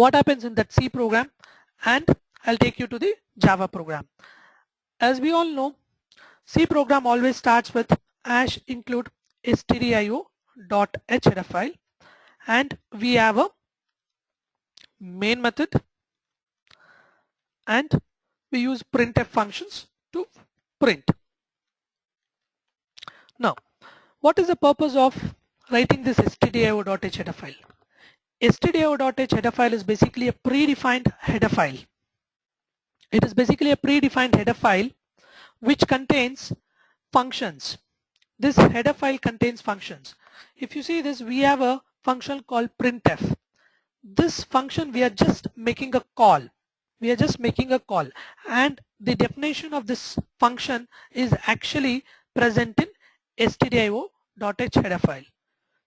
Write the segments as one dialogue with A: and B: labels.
A: what happens in that C program, and I'll take you to the Java program. As we all know, C program always starts with hash include stdio.h header file, and we have a main method, and we use printf functions to print. Now, what is the purpose of writing this stdio.h header file? stdio.h header file is basically a predefined header file. It is basically a predefined header file which contains functions. This header file contains functions. If you see this, we have a function called printf. This function we are just making a call. We are just making a call, and the definition of this function is actually present in stdio.h header file.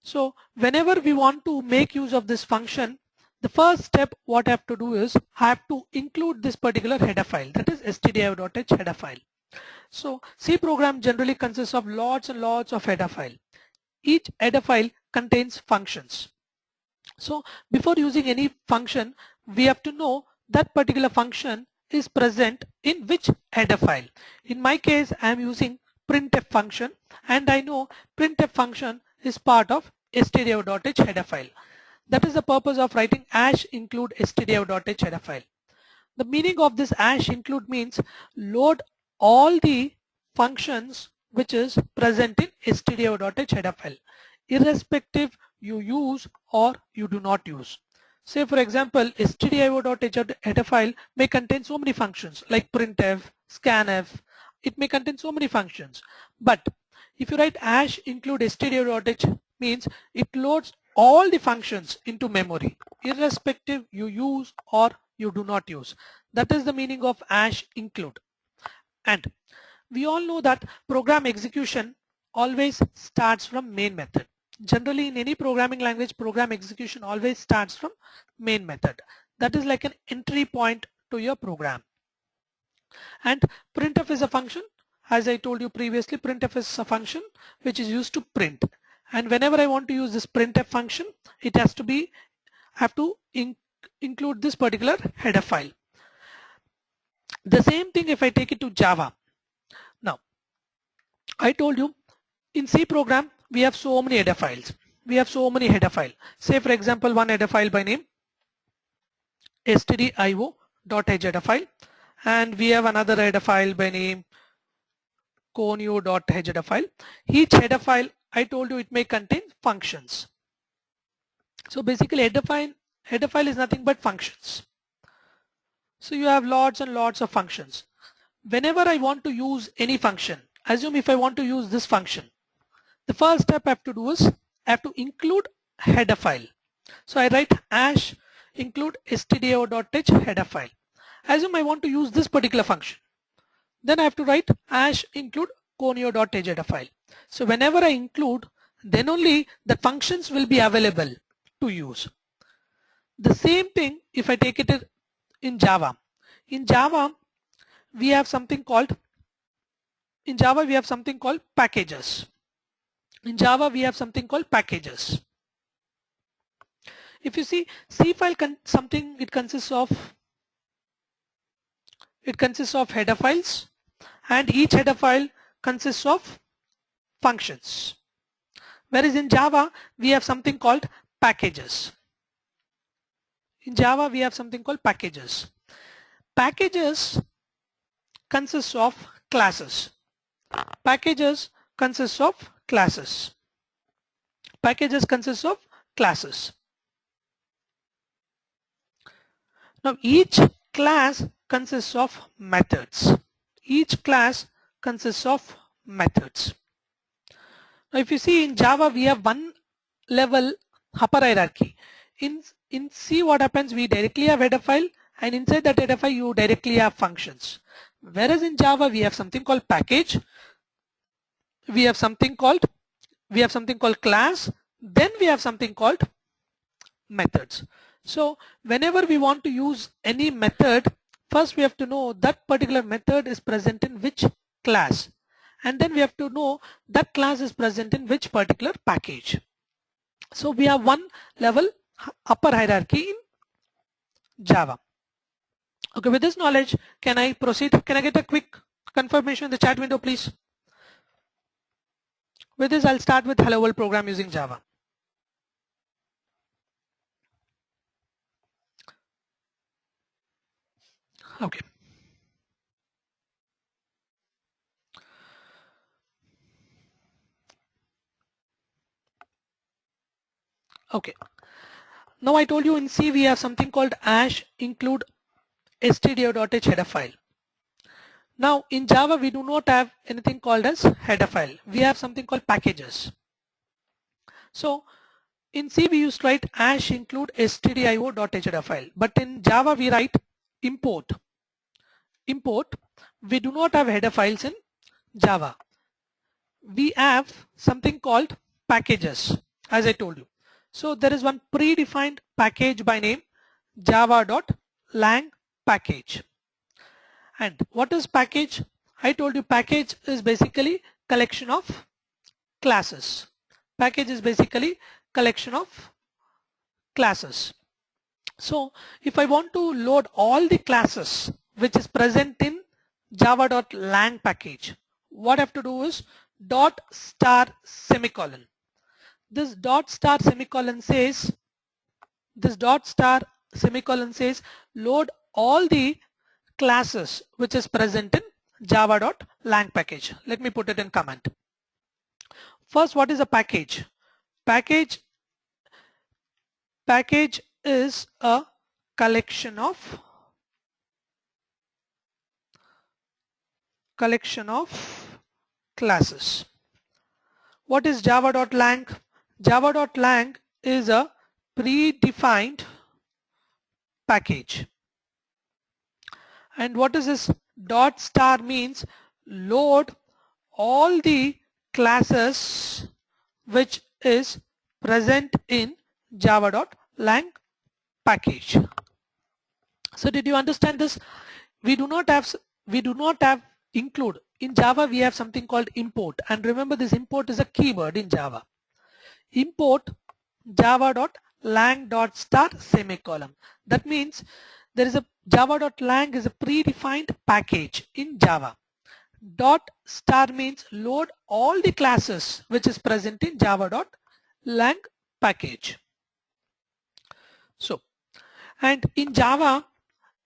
A: So whenever we want to make use of this function, the first step what I have to do is I have to include this particular header file, that is stdio.h header file. So C program generally consists of lots and lots of header file. Each header file contains functions. So before using any function, we have to know that particular function is present in which header file. In my case, I am using printf function, and I know printf function is part of stdio.h header file. That is the purpose of writing hash include stdio.h header file. The meaning of this hash include means load all the functions which is present in stdio.h header file, irrespective you use or you do not use. Say for example, stdio.h header file may contain so many functions like printf, scanf. It may contain so many functions, but if you write hash include stdio.h means it loads all the functions into memory, irrespective you use or you do not use. That is the meaning of hash include. And we all know that program execution always starts from main method. Generally in any programming language, program execution always starts from main method. That is like an entry point to your program. And printf is a function. As I told you previously, printf is a function which is used to print. And whenever I want to use this printf function, it has to be, have to include this particular header file. The same thing if I take it to Java. Now, I told you in C program, we have so many header files. We have so many header files. Say for example, one header file by name stdio.h header file, and we have another header file by name conio.h header file. Each header file, I told you, it may contain functions. So basically header file is nothing but functions. So you have lots and lots of functions. Whenever I want to use any function, assume if I want to use this function, the first step I have to do is I have to include header file. So I write hash include stdio.h header file. Assume I want to use this particular function. Then I have to write hash include conio.h header file. So whenever I include, then only the functions will be available to use. The same thing if I take it in Java. In Java, we have something called packages. In Java, we have something called packages. If you see C file it consists of header files, and each header file consists of functions. Whereas in Java, we have something called packages. In Java, we have something called packages. Packages consist of classes. Packages consist of classes. Packages consist of classes. Now each class consists of methods. Each class consists of methods. Now if you see in Java, we have one level upper hierarchy. In C, what happens, we directly have header file, and inside that header file you directly have functions. Whereas in Java, we have something called package, we have something called class, then we have something called methods. So whenever we want to use any method, first we have to know that particular method is present in which class, and then we have to know that class is present in which particular package. So we have one level upper hierarchy Java. Okay, with this knowledge, can I proceed? Can I get a quick confirmation in the chat window, please? With this, I'll start with Hello World program using Java. Okay. Okay. Now I told you in C we have something called ash include stdio.h header file. Now in Java we do not have anything called as header file. We have something called packages. So in C we used to write ash include stdio.h header file, but in Java we write import. We do not have header files in Java. We have something called packages, as I told you. So there is one predefined package by name java.lang package. And what is package? I told you package is basically collection of classes. Package is basically collection of classes. So if I want to load all the classes which is present in java.lang package, what I have to do is dot star semicolon. This dot star semicolon says load all the classes which is present in java.lang package. Let me put it in comment. First, what is a package? Package is a collection of classes. What is java.lang? Java.lang is a predefined package. And what is this? Dot star means load all the classes which is present in java.lang package. So did you understand this? We do not have include. In Java we have something called import, and remember this import is a keyword in Java. Import java.lang.star semicolon. That means there is a java.lang is a predefined package in Java. Dot star means load all the classes which is present in java.lang package. So, and in Java,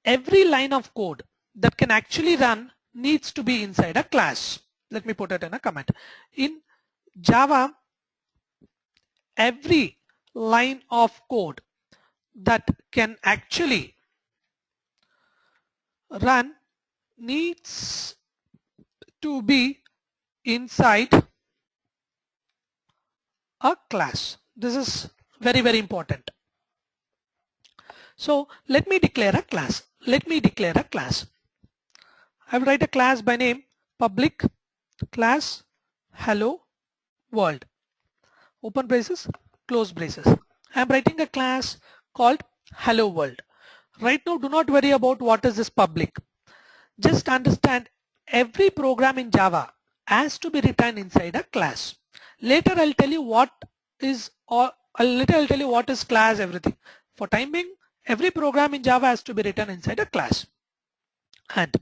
A: every line of code that can actually run needs to be inside a class. Let me put it in a comment. In Java, every line of code that can actually run needs to be inside a class. This is very, very important. So let me declare a class. I will write a class by name public class hello world. Open braces, close braces. I am writing a class called hello world. Right now, do not worry about what is this public. Just understand every program in Java has to be written inside a class. Later I'll tell you what is class, everything. For time being, every program in Java has to be written inside a class. And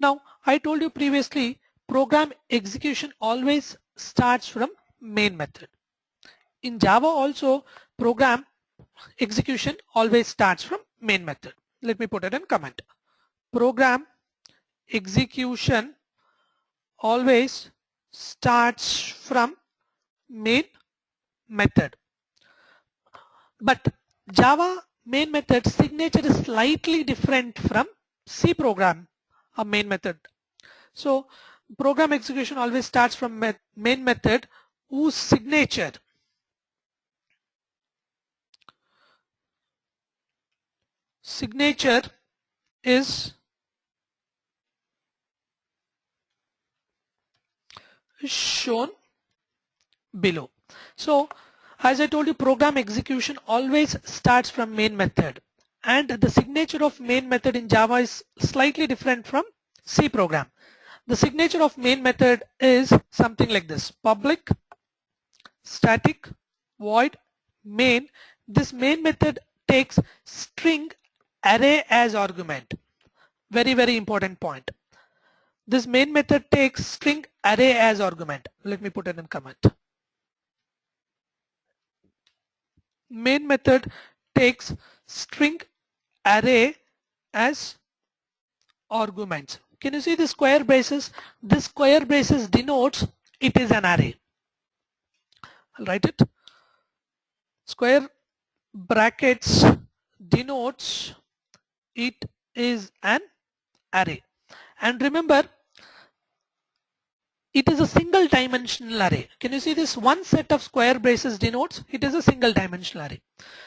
A: now I told you previously, program execution always starts from main method. In Java also, program execution always starts from main method. Let me put it in comment. Program execution always starts from main method. But Java main method signature is slightly different from C program a main method. So program execution always starts from main method whose signature is shown below. So as I told you, program execution always starts from main method, and the signature of main method in Java is slightly different from C program. The signature of main method is something like this: public static void main. This main method takes string array as argument. Very, very important point. This main method takes string array as argument. Let me put it in comment. Main method takes string array as arguments. Can you see the square braces? This square braces denotes it is an array. I'll write it. Square brackets denotes it is an array. And remember, it is a single dimensional array. Can you see this? One set of square braces denotes it is a single dimensional array.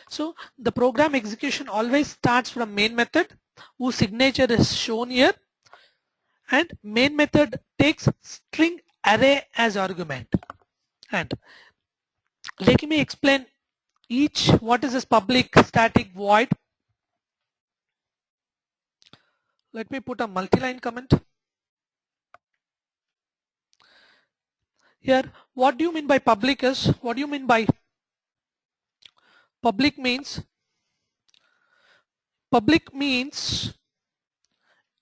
A: So the program execution always starts from main method, whose signature is shown here, and main method takes string array as argument. And let me explain each. What is this public static void? Let me put a multi-line comment. Here, what do you mean by public is, what do you mean by public means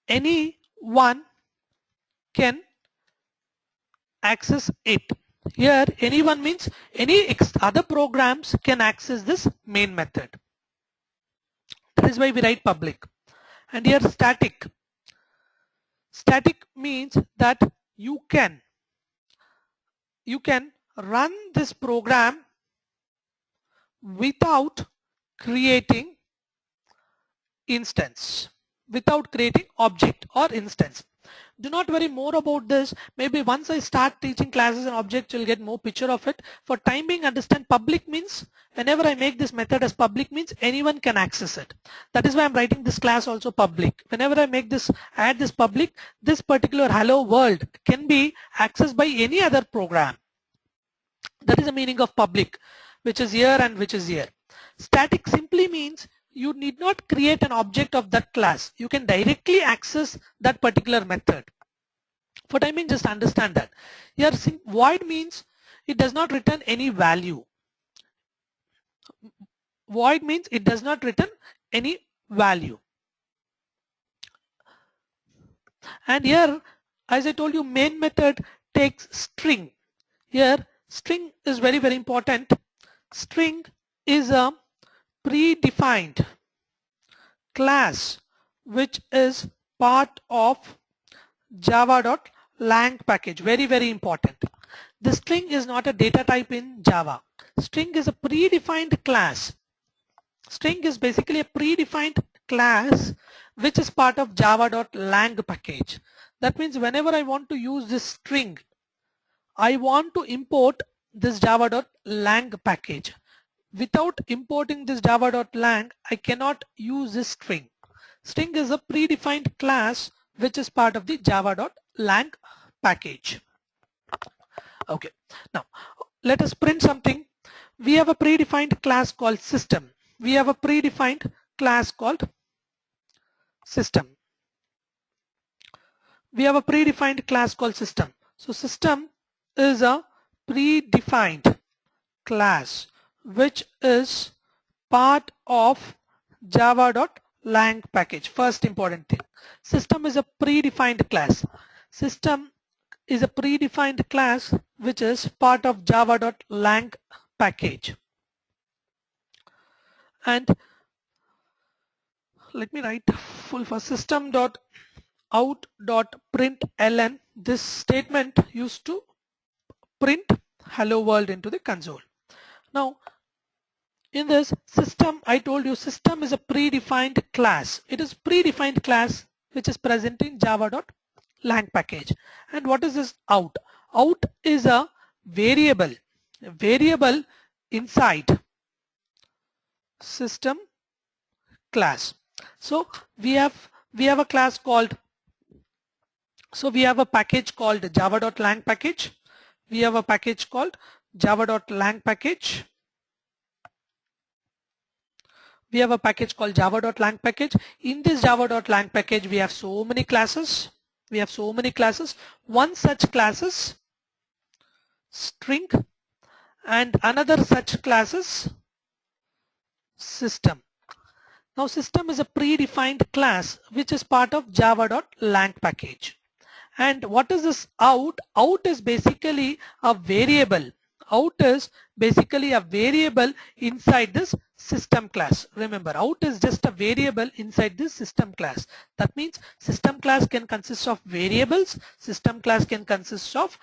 A: anyone can access it. Here anyone means any other programs can access this main method. That is why we write public. And here static. Static means that you can run this program without creating instance, without creating object or instance. Do not worry more about this. Maybe once I start teaching classes and objects, you'll get more picture of it. For time being, understand public means whenever I make this method as public means anyone can access it. That is why I'm writing this class also public. Whenever I make this, add this public, this particular hello world can be accessed by any other program. That is the meaning of public, which is here and which is here. Static simply means you need not create an object of that class. You can directly access that particular method. For time being, just understand that. Here void means it does not return any value. Void means it does not return any value. And here, as I told you, main method takes string. Here string is very, very important. String is a predefined class which is part of java.lang package. Very, very important. The string is not a data type in Java. String is a predefined class. String is basically a predefined class which is part of java.lang package. That means whenever I want to use this string, I want to import this java.lang package. Without importing this java.lang, I cannot use this string. String is a predefined class which is part of the java.lang package. Okay, now let us print something. We have a predefined class called system. We have a predefined class called system. We have a predefined class called system. So system is a predefined class which is part of java.lang package. First important thing. System is a predefined class. System is a predefined class which is part of java.lang package. And let me write full for system.out.println. This statement used to print hello world into the console. Now in this system, I told you system is a predefined class. It is predefined class which is present in java.lang package. And what is this out? Out is a variable inside system class. So we have a class called, so we have a package called java.lang package. We have a package called java.lang package. We have a package called java.lang package. In this java.lang package, we have so many classes. One such class is string and another such class is system. Now system is a predefined class which is part of java.lang package. And what is this out? Out is basically a variable. Out is basically a variable inside this system class. Remember, out is just a variable inside this system class. That means system class can consist of variables. System class can consist of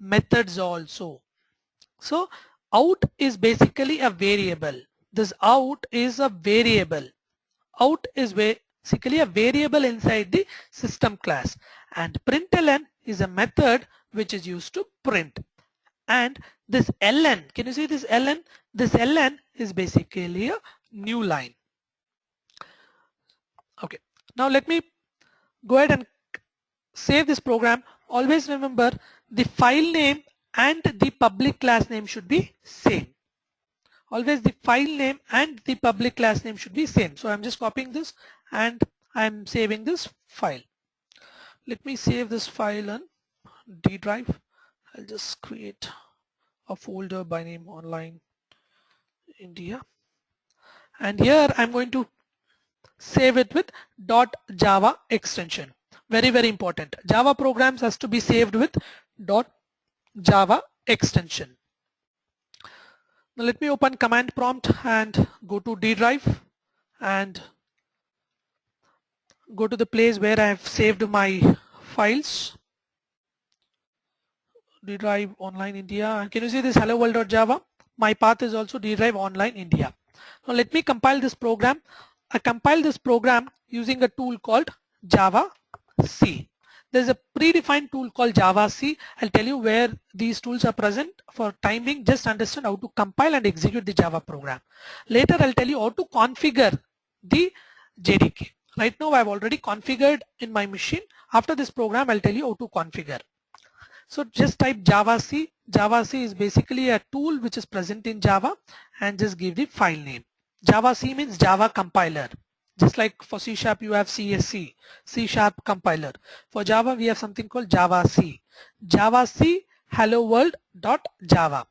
A: methods also. So out is basically a variable. This out is a variable. Out is basically a variable inside the system class, and println is a method which is used to print. And this ln, can you see this ln? This ln is basically a new line. Okay, now let me go ahead and save this program. Always remember the file name and the public class name should be same. Always the file name and the public class name should be same. So I'm just copying this and I'm saving this file. Let me save this file on D drive. I'll just create a folder by name Online India, and here I'm going to save it with .java extension. Very, very important. Java programs has to be saved with .java extension. Now let me open command prompt and go to D drive and go to the place where I have saved my files. D drive Online India, and can you see this hello world.java? My path is also D drive Online India. Now let me compile this program. I compile this program using a tool called Java C. There's a predefined tool called Java C. I'll tell you where these tools are present. For time being, just understand how to compile and execute the Java program. Later I'll tell you how to configure the JDK. Right now I've already configured in my machine. After this program I'll tell you how to configure. So just type Java C. Java C is basically a tool which is present in Java, and just give the file name. Java C means Java compiler. Just like for C# you have CSC, C# compiler. For Java we have something called Java C. Java C hello world.java.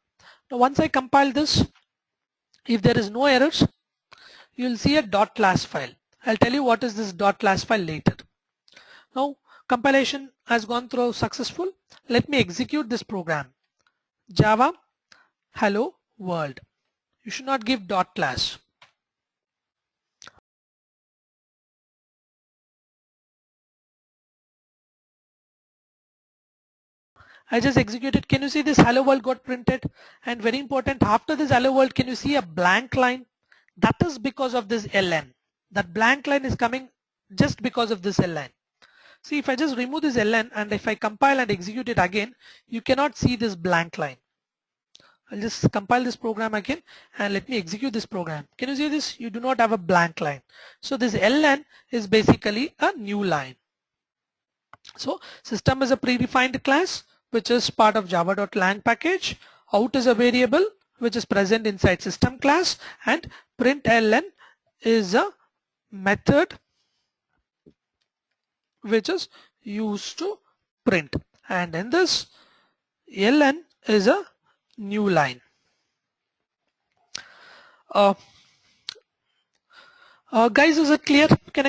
A: Now once I compile this, if there is no errors, you will see a .class file. I'll tell you what is this .class file later. Now compilation has gone through successful. Let me execute this program. Java hello world. You should not give .class. I just executed. Can you see this hello world got printed? And very important, after this hello world, can you see a blank line? That is because of this ln. That blank line is coming just because of this ln. See, if I just remove this ln and if I compile and execute it again, you cannot see this blank line. I'll just compile this program again and let me execute this program. Can you see this? You do not have a blank line. So this ln is basically a new line. So system is a predefined class which is part of java.lang package. Out is a variable which is present inside system class, and println is a method which is used to print, and in this ln is a new line. Guys, is it clear? Can I